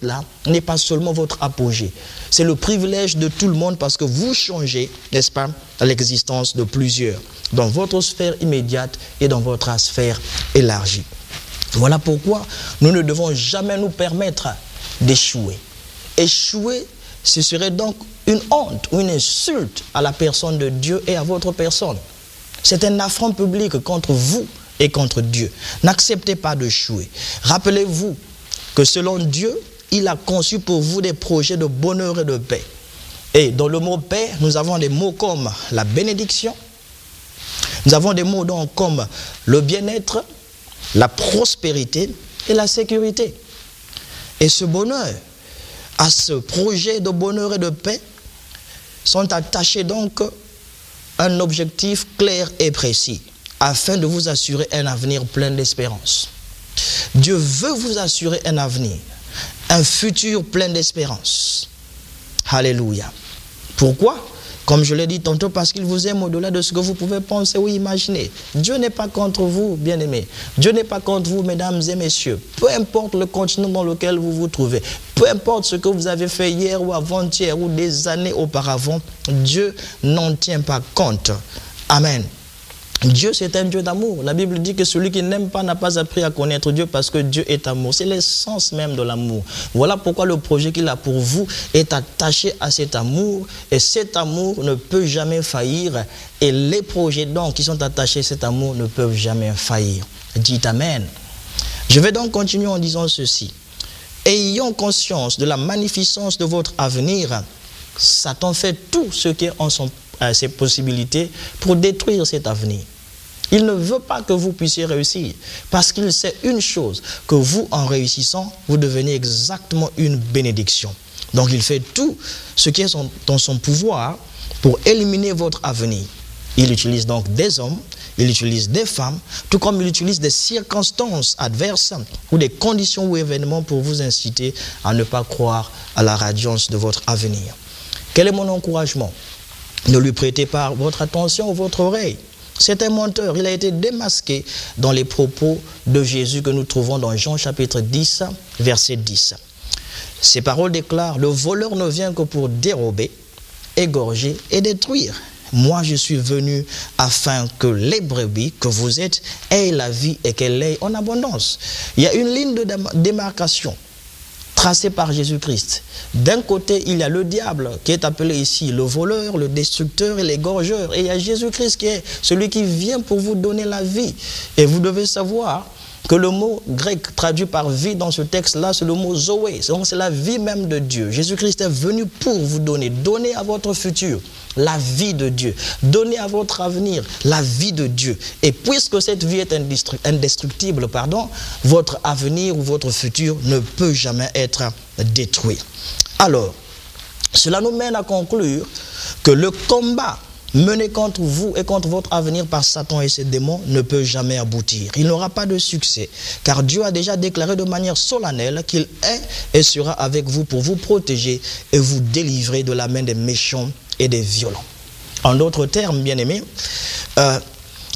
là n'est pas seulement votre apogée. C'est le privilège de tout le monde parce que vous changez, n'est-ce pas, l'existence de plusieurs dans votre sphère immédiate et dans votre sphère élargie. Voilà pourquoi nous ne devons jamais nous permettre d'échouer. Échouer, ce serait donc une honte ou une insulte à la personne de Dieu et à votre personne. C'est un affront public contre vous et contre Dieu. N'acceptez pas d'échouer. Rappelez-vous que selon Dieu, il a conçu pour vous des projets de bonheur et de paix. Et dans le mot paix, nous avons des mots comme la bénédiction, nous avons des mots donc comme le bien-être, la prospérité et la sécurité. Et ce bonheur, à ce projet de bonheur et de paix, sont attachés donc un objectif clair et précis, afin de vous assurer un avenir plein d'espérance. Dieu veut vous assurer un avenir, un futur plein d'espérance. Alléluia. Pourquoi? Comme je l'ai dit tantôt, parce qu'il vous aime au-delà de ce que vous pouvez penser ou imaginer. Dieu n'est pas contre vous, bien-aimés. Dieu n'est pas contre vous, mesdames et messieurs. Peu importe le continent dans lequel vous vous trouvez, peu importe ce que vous avez fait hier ou avant-hier ou des années auparavant, Dieu n'en tient pas compte. Amen. Dieu, c'est un Dieu d'amour. La Bible dit que celui qui n'aime pas n'a pas appris à connaître Dieu parce que Dieu est amour. C'est l'essence même de l'amour. Voilà pourquoi le projet qu'il a pour vous est attaché à cet amour. Et cet amour ne peut jamais faillir. Et les projets donc qui sont attachés à cet amour ne peuvent jamais faillir. Dites Amen. Je vais donc continuer en disant ceci. Ayant conscience de la magnificence de votre avenir, Satan fait tout ce qui est en ses possibilités pour détruire cet avenir. Il ne veut pas que vous puissiez réussir parce qu'il sait une chose, que vous, en réussissant, vous devenez exactement une bénédiction. Donc il fait tout ce qui est dans son pouvoir pour éliminer votre avenir. Il utilise donc des hommes, il utilise des femmes, tout comme il utilise des circonstances adverses ou des conditions ou événements pour vous inciter à ne pas croire à la radiance de votre avenir. Quel est mon encouragement? Ne lui prêtez pas votre attention ou votre oreille. C'est un menteur. Il a été démasqué dans les propos de Jésus que nous trouvons dans Jean chapitre 10, verset 10. Ces paroles déclarent: le voleur ne vient que pour dérober, égorger et détruire. Moi, je suis venu afin que les brebis que vous êtes aient la vie et qu'elle l'ait en abondance. Il y a une ligne de démarcation tracé par Jésus-Christ. D'un côté, il y a le diable qui est appelé ici le voleur, le destructeur et l'égorgeur. Et il y a Jésus-Christ qui est celui qui vient pour vous donner la vie. Et vous devez savoir que le mot grec traduit par vie dans ce texte-là, c'est le mot Zoé. Donc c'est la vie même de Dieu. Jésus-Christ est venu pour vous donner à votre futur la vie de Dieu. Donner à votre avenir la vie de Dieu. Et puisque cette vie est indestructible, votre avenir ou votre futur ne peut jamais être détruit. Alors, cela nous mène à conclure que le combat mené contre vous et contre votre avenir par Satan et ses démons ne peut jamais aboutir. Il n'aura pas de succès, car Dieu a déjà déclaré de manière solennelle qu'il est et sera avec vous pour vous protéger et vous délivrer de la main des méchants et des violents. En d'autres termes, bien-aimés,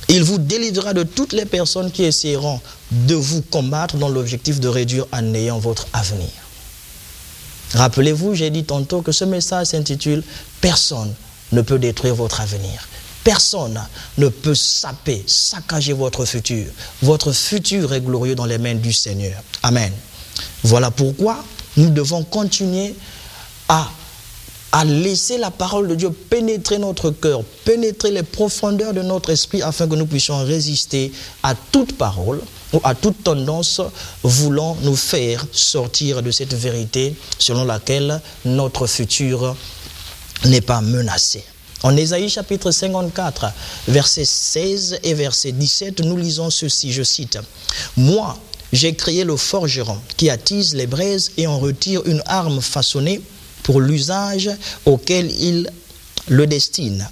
il vous délivrera de toutes les personnes qui essaieront de vous combattre dans l'objectif de réduire en néant votre avenir. Rappelez-vous, j'ai dit tantôt que ce message s'intitule « Personne ne peut détruire votre avenir. Personne ne peut saccager votre futur. Votre futur est glorieux dans les mains du Seigneur. » Amen. Voilà pourquoi nous devons continuer à laisser la parole de Dieu pénétrer notre cœur, pénétrer les profondeurs de notre esprit afin que nous puissions résister à toute parole ou à toute tendance voulant nous faire sortir de cette vérité selon laquelle notre futur n'est pas menacé. En Ésaïe chapitre 54, versets 16 et verset 17, nous lisons ceci, je cite: « Moi, j'ai créé le forgeron qui attise les braises et en retire une arme façonnée pour l'usage auquel il le destine.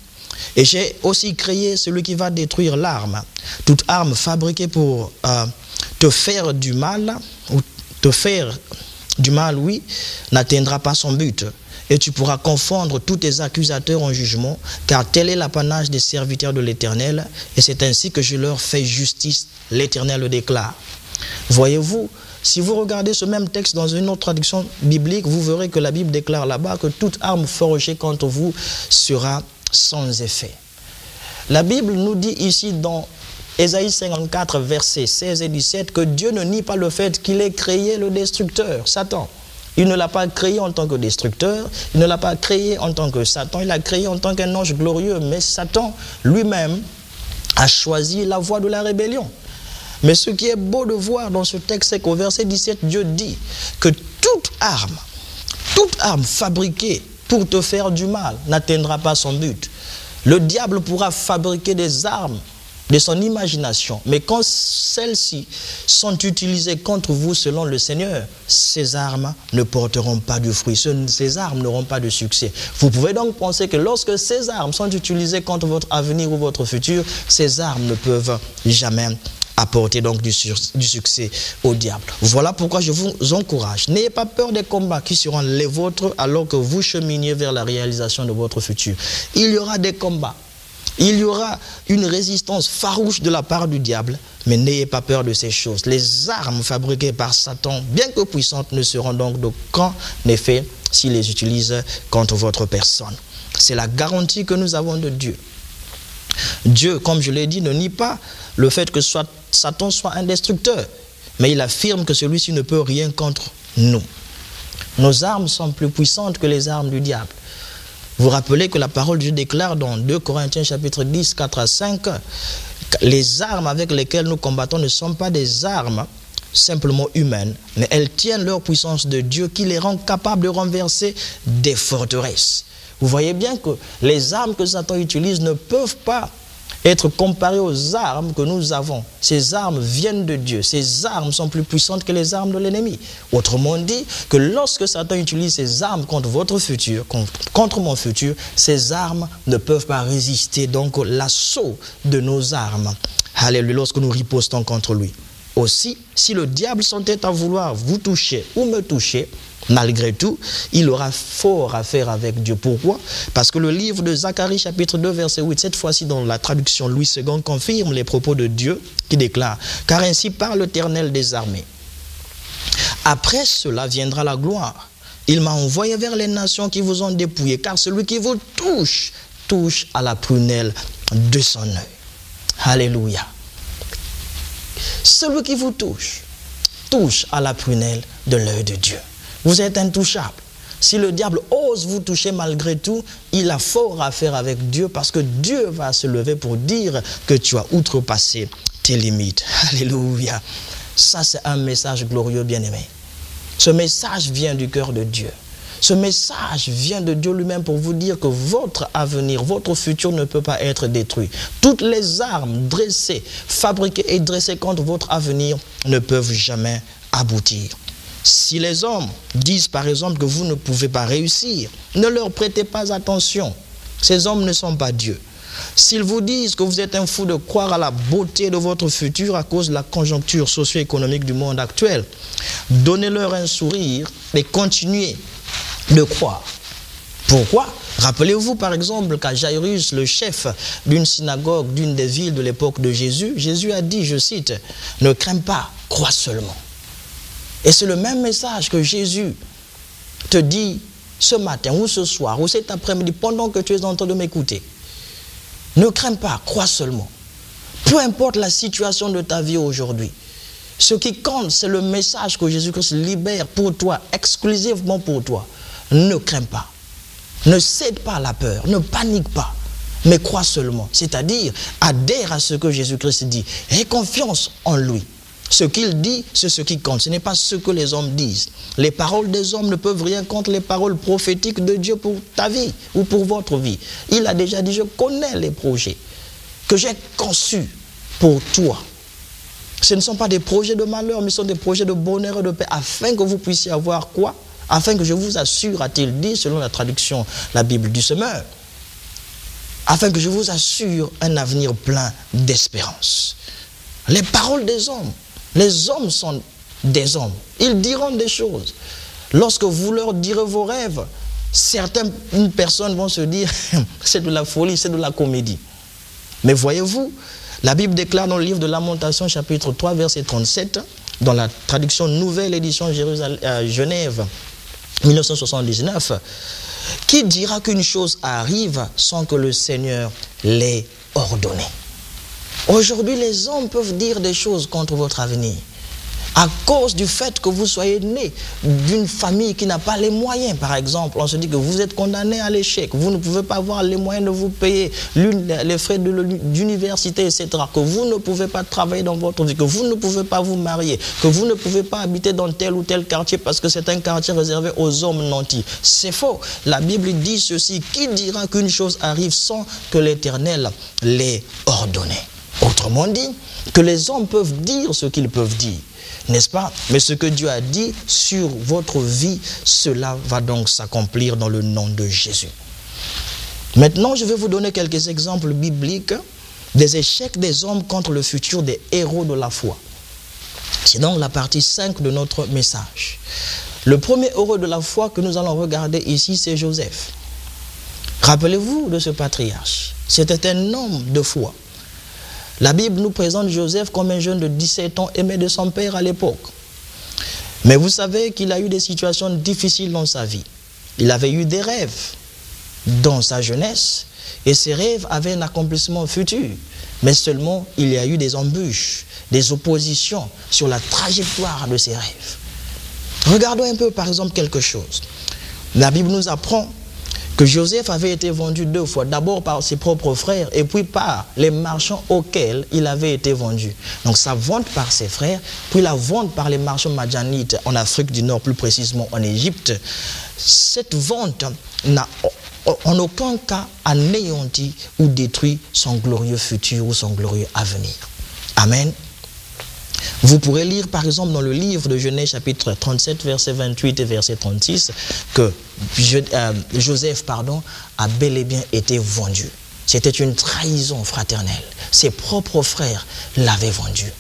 Et j'ai aussi créé celui qui va détruire l'arme. Toute arme fabriquée pour te faire du mal, oui, n'atteindra pas son but. Et tu pourras confondre tous tes accusateurs en jugement, car tel est l'apanage des serviteurs de l'Éternel, et c'est ainsi que je leur fais justice, l'Éternel le déclare. » Voyez-vous, si vous regardez ce même texte dans une autre traduction biblique, vous verrez que la Bible déclare là-bas que toute arme forgée contre vous sera sans effet. La Bible nous dit ici dans Ésaïe 54, versets 16 et 17, que Dieu ne nie pas le fait qu'il ait créé le destructeur, Satan. Il ne l'a pas créé en tant que destructeur, il ne l'a pas créé en tant que Satan, il l'a créé en tant qu'un ange glorieux. Mais Satan lui-même a choisi la voie de la rébellion. Mais ce qui est beau de voir dans ce texte, c'est qu'au verset 17, Dieu dit que toute arme fabriquée pour te faire du mal n'atteindra pas son but. Le diable pourra fabriquer des armes de son imagination, mais quand celles-ci sont utilisées contre vous selon le Seigneur, ces armes ne porteront pas de fruit, ces armes n'auront pas de succès. Vous pouvez donc penser que lorsque ces armes sont utilisées contre votre avenir ou votre futur, ces armes ne peuvent jamais apporter donc du succès au diable. Voilà pourquoi je vous encourage. N'ayez pas peur des combats qui seront les vôtres alors que vous cheminiez vers la réalisation de votre futur. Il y aura des combats. Il y aura une résistance farouche de la part du diable, mais n'ayez pas peur de ces choses. Les armes fabriquées par Satan, bien que puissantes, ne seront donc d'aucun effet s'il les utilise contre votre personne. C'est la garantie que nous avons de Dieu. Dieu, comme je l'ai dit, ne nie pas le fait que Satan soit un destructeur, mais il affirme que celui-ci ne peut rien contre nous. Nos armes sont plus puissantes que les armes du diable. Vous rappelez que la parole de Dieu déclare dans 2 Corinthiens chapitre 10, 4 à 5, les armes avec lesquelles nous combattons ne sont pas des armes simplement humaines, mais elles tiennent leur puissance de Dieu qui les rend capables de renverser des forteresses. Vous voyez bien que les armes que Satan utilise ne peuvent pas être comparées aux armes que nous avons. Ces armes viennent de Dieu. Ces armes sont plus puissantes que les armes de l'ennemi. Autrement dit, que lorsque Satan utilise ses armes contre votre futur, contre mon futur, ces armes ne peuvent pas résister donc l'assaut de nos armes. Alléluia, lorsque nous ripostons contre lui. Aussi, si le diable s'entête à vouloir vous toucher ou me toucher, malgré tout, il aura fort à faire avec Dieu. Pourquoi? Parce que le livre de Zacharie chapitre 2 verset 8, cette fois-ci dans la traduction Louis II, confirme les propos de Dieu qui déclare « Car ainsi parle l'Éternel des armées. Après cela viendra la gloire. Il m'a envoyé vers les nations qui vous ont dépouillé, car celui qui vous touche, touche à la prunelle de son œil. » Alléluia. Celui qui vous touche, touche à la prunelle de l'œil de Dieu. Vous êtes intouchable. Si le diable ose vous toucher malgré tout, il a fort à faire avec Dieu parce que Dieu va se lever pour dire que tu as outrepassé tes limites. Alléluia. Ça, c'est un message glorieux, bien-aimé. Ce message vient du cœur de Dieu. Ce message vient de Dieu lui-même pour vous dire que votre avenir, votre futur ne peut pas être détruit. Toutes les armes dressées, fabriquées et dressées contre votre avenir ne peuvent jamais aboutir. Si les hommes disent par exemple que vous ne pouvez pas réussir, ne leur prêtez pas attention. Ces hommes ne sont pas Dieu. S'ils vous disent que vous êtes un fou de croire à la beauté de votre futur à cause de la conjoncture socio-économique du monde actuel, donnez-leur un sourire et continuez de croire. Pourquoi? Rappelez-vous par exemple qu'à Jairus, le chef d'une synagogue, d'une des villes de l'époque de Jésus, Jésus a dit, je cite, « Ne crains pas, crois seulement ». Et c'est le même message que Jésus te dit ce matin ou ce soir ou cet après-midi pendant que tu es en train de m'écouter. Ne crains pas, crois seulement. Peu importe la situation de ta vie aujourd'hui, ce qui compte, c'est le message que Jésus-Christ libère pour toi, exclusivement pour toi. Ne crains pas. Ne cède pas à la peur, ne panique pas, mais crois seulement. C'est-à-dire, adhère à ce que Jésus-Christ dit. Aie confiance en lui. Ce qu'il dit, c'est ce qui compte. Ce n'est pas ce que les hommes disent. Les paroles des hommes ne peuvent rien contre les paroles prophétiques de Dieu pour ta vie ou pour votre vie. Il a déjà dit, je connais les projets que j'ai conçus pour toi. Ce ne sont pas des projets de malheur, mais ce sont des projets de bonheur et de paix, afin que vous puissiez avoir quoi? Afin que je vous assure, a-t-il dit, selon la traduction, la Bible du Semeur, afin que je vous assure un avenir plein d'espérance. Les paroles des hommes, les hommes sont des hommes. Ils diront des choses. Lorsque vous leur direz vos rêves, certaines personnes vont se dire, c'est de la folie, c'est de la comédie. Mais voyez-vous, la Bible déclare dans le livre de Lamentation, chapitre 3, verset 37, dans la traduction nouvelle édition Genève 1979, qui dira qu'une chose arrive sans que le Seigneur l'ait ordonné? Aujourd'hui, les hommes peuvent dire des choses contre votre avenir à cause du fait que vous soyez né d'une famille qui n'a pas les moyens. Par exemple, on se dit que vous êtes condamné à l'échec, vous ne pouvez pas avoir les moyens de vous payer les frais d'université, etc., que vous ne pouvez pas travailler dans votre vie, que vous ne pouvez pas vous marier, que vous ne pouvez pas habiter dans tel ou tel quartier parce que c'est un quartier réservé aux hommes nantis. C'est faux. La Bible dit ceci: qui dira qu'une chose arrive sans que l'Éternel l'ait ordonné? Autrement dit, que les hommes peuvent dire ce qu'ils peuvent dire, n'est-ce pas? Mais ce que Dieu a dit sur votre vie, cela va donc s'accomplir dans le nom de Jésus. Maintenant, je vais vous donner quelques exemples bibliques des échecs des hommes contre le futur des héros de la foi. C'est donc la partie 5 de notre message. Le premier héros de la foi que nous allons regarder ici, c'est Joseph. Rappelez-vous de ce patriarche. C'était un homme de foi. La Bible nous présente Joseph comme un jeune de 17 ans aimé de son père à l'époque. Mais vous savez qu'il a eu des situations difficiles dans sa vie. Il avait eu des rêves dans sa jeunesse et ces rêves avaient un accomplissement futur. Mais seulement il y a eu des embûches, des oppositions sur la trajectoire de ses rêves. Regardons un peu par exemple quelque chose. La Bible nous apprend que Joseph avait été vendu 2 fois, d'abord par ses propres frères et puis par les marchands auxquels il avait été vendu. Donc sa vente par ses frères, puis la vente par les marchands madjanites en Afrique du Nord, plus précisément en Égypte. Cette vente n'a en aucun cas anéanti ou détruit son glorieux futur ou son glorieux avenir. Amen. Vous pourrez lire par exemple dans le livre de Genèse chapitre 37 verset 28 et verset 36 que Joseph a bel et bien été vendu. C'était une trahison fraternelle. Ses propres frères l'avaient vendu.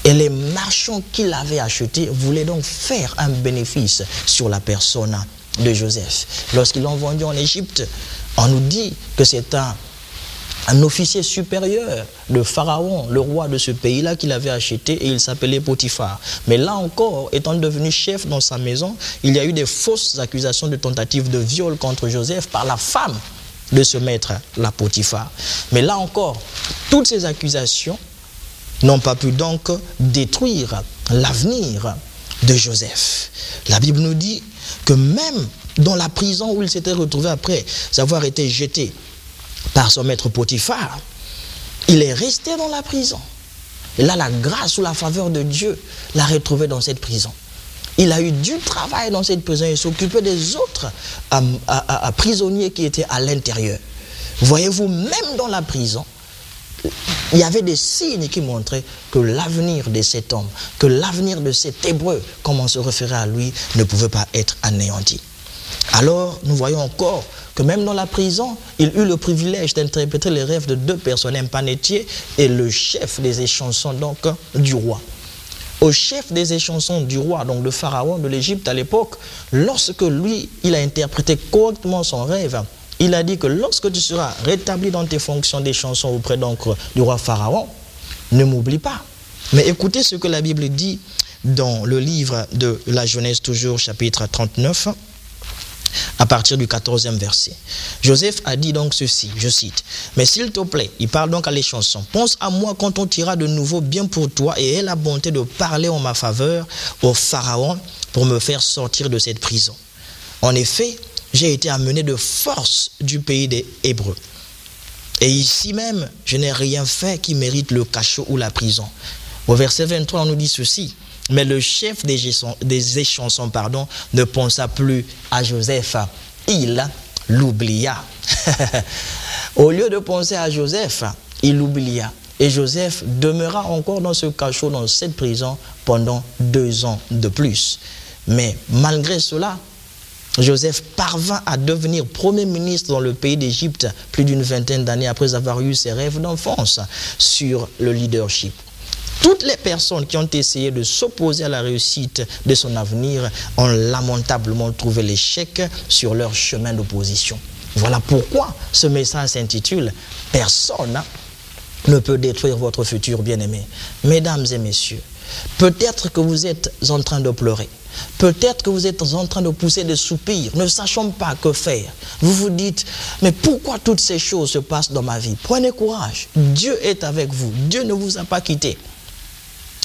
Et les marchands qui l'avaient acheté voulaient donc faire un bénéfice sur la personne de Joseph. Lorsqu'ils l'ont vendu en Égypte, on nous dit que c'est un officier supérieur de Pharaon, le roi de ce pays-là, qu'il avait acheté, et il s'appelait Potiphar. Mais là encore, étant devenu chef dans sa maison, il y a eu des fausses accusations de tentative de viol contre Joseph par la femme de ce maître, la Potiphar. Mais là encore, toutes ces accusations n'ont pas pu donc détruire l'avenir de Joseph. La Bible nous dit que même dans la prison où il s'était retrouvé après avoir été jeté par son maître Potiphar, il est resté dans la prison. Et là, la grâce ou la faveur de Dieu l'a retrouvé dans cette prison. Il a eu du travail dans cette prison et s'occupait des autres prisonniers qui étaient à l'intérieur. Voyez-vous, même dans la prison, il y avait des signes qui montraient que l'avenir de cet homme, que l'avenir de cet Hébreu, comme on se référait à lui, ne pouvait pas être anéanti. Alors, nous voyons encore que même dans la prison, il eut le privilège d'interpréter les rêves de 2 personnes, un panetier et le chef des échansons donc du roi. Au chef des échansons du roi, donc de Pharaon de l'Égypte à l'époque, lorsque lui, il a interprété correctement son rêve, il a dit que lorsque tu seras rétabli dans tes fonctions d'échanson auprès donc du roi Pharaon, ne m'oublie pas. Mais écoutez ce que la Bible dit dans le livre de la Genèse, toujours chapitre 39, à partir du 14e verset. Joseph a dit donc ceci, je cite: « Mais s'il te plaît, il parle donc à l'échanson, pense à moi quand on t'ira de nouveau bien pour toi et aie la bonté de parler en ma faveur au Pharaon pour me faire sortir de cette prison. En effet, j'ai été amené de force du pays des Hébreux. Et ici même, je n'ai rien fait qui mérite le cachot ou la prison. » Au verset 23, on nous dit ceci: « Mais le chef des échansons ne pensa plus à Joseph, il l'oublia. » Au lieu de penser à Joseph, il l'oublia. Et Joseph demeura encore dans ce cachot, dans cette prison, pendant 2 ans de plus. Mais malgré cela, Joseph parvint à devenir premier ministre dans le pays d'Égypte plus d'une 20aine d'années après avoir eu ses rêves d'enfance sur le leadership. Toutes les personnes qui ont essayé de s'opposer à la réussite de son avenir ont lamentablement trouvé l'échec sur leur chemin d'opposition. Voilà pourquoi ce message s'intitule « Personne ne peut détruire votre futur bien-aimé ». Mesdames et messieurs, Peut-être que vous êtes en train de pleurer. Peut-être que vous êtes en train de pousser des soupirs, ne sachant pas que faire. Vous vous dites, mais pourquoi toutes ces choses se passent dans ma vie? Prenez courage. Dieu est avec vous. Dieu ne vous a pas quitté.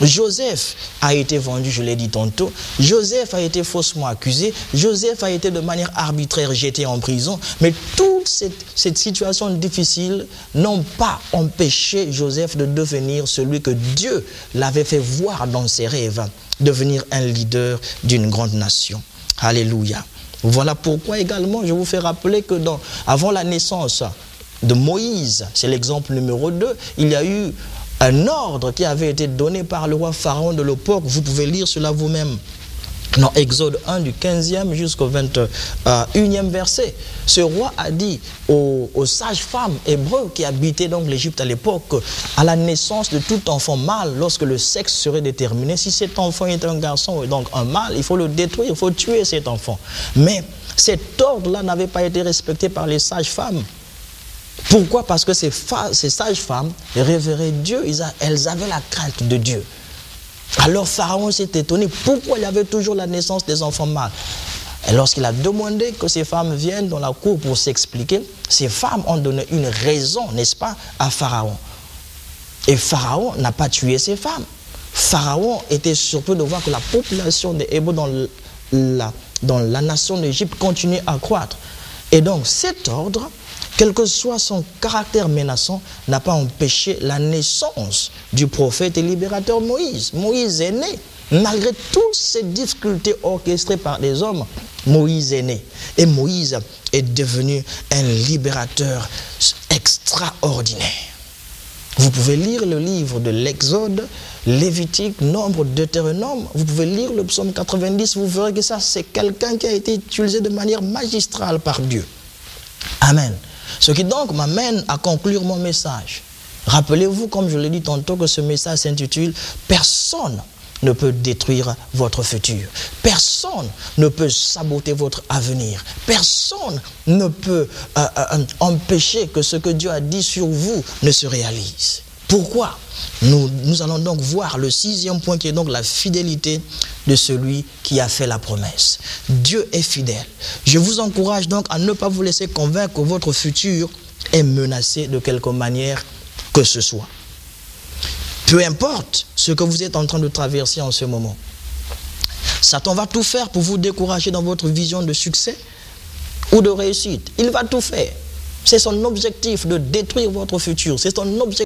Joseph a été vendu, je l'ai dit tantôt. Joseph a été faussement accusé. Joseph a été de manière arbitraire jeté en prison. Mais toute cette situation difficile n'ont pas empêché Joseph de devenir celui que Dieu l'avait fait voir dans ses rêves, devenir un leader d'une grande nation. Alléluia. Voilà pourquoi également je vous fais rappeler que avant la naissance de Moïse, c'est l'exemple numéro 2, il y a eu un ordre qui avait été donné par le roi Pharaon de l'époque. Vous pouvez lire cela vous-même dans Exode 1 du 15e jusqu'au 21e verset. Ce roi a dit aux sages-femmes hébreux qui habitaient donc l'Égypte à l'époque, à la naissance de tout enfant mâle, lorsque le sexe serait déterminé, si cet enfant est un garçon et donc un mâle, il faut le détruire, il faut tuer cet enfant. Mais cet ordre-là n'avait pas été respecté par les sages-femmes. Pourquoi? Parce que ces sages-femmes révéraient Dieu, elles avaient la crainte de Dieu. Alors Pharaon s'est étonné pourquoi il y avait toujours la naissance des enfants mâles. Et lorsqu'il a demandé que ces femmes viennent dans la cour pour s'expliquer, ces femmes ont donné une raison, n'est-ce pas, à Pharaon. Et Pharaon n'a pas tué ces femmes. Pharaon était surpris de voir que la population des Hébreux dans la nation d'Égypte continuait à croître. Et donc cet ordre, quel que soit son caractère menaçant, n'a pas empêché la naissance du prophète et libérateur Moïse. Moïse est né. Malgré toutes ces difficultés orchestrées par les hommes, Moïse est né. Et Moïse est devenu un libérateur extraordinaire. Vous pouvez lire le livre de l'Exode, Lévitique, Nombre, Deutéronome. Vous pouvez lire le psaume 90. Vous verrez que ça, c'est quelqu'un qui a été utilisé de manière magistrale par Dieu. Amen. Ce qui donc m'amène à conclure mon message. Rappelez-vous, comme je l'ai dit tantôt, que ce message s'intitule « Personne ne peut détruire votre futur. Personne ne peut saboter votre avenir. Personne ne peut empêcher que ce que Dieu a dit sur vous ne se réalise. » Pourquoi? Nous allons donc voir le 6e point qui est donc la fidélité de celui qui a fait la promesse. Dieu est fidèle. Je vous encourage donc à ne pas vous laisser convaincre que votre futur est menacé de quelque manière que ce soit. Peu importe ce que vous êtes en train de traverser en ce moment. Satan va tout faire pour vous décourager dans votre vision de succès ou de réussite. Il va tout faire. C'est son objectif de détruire votre futur. C'est son objectif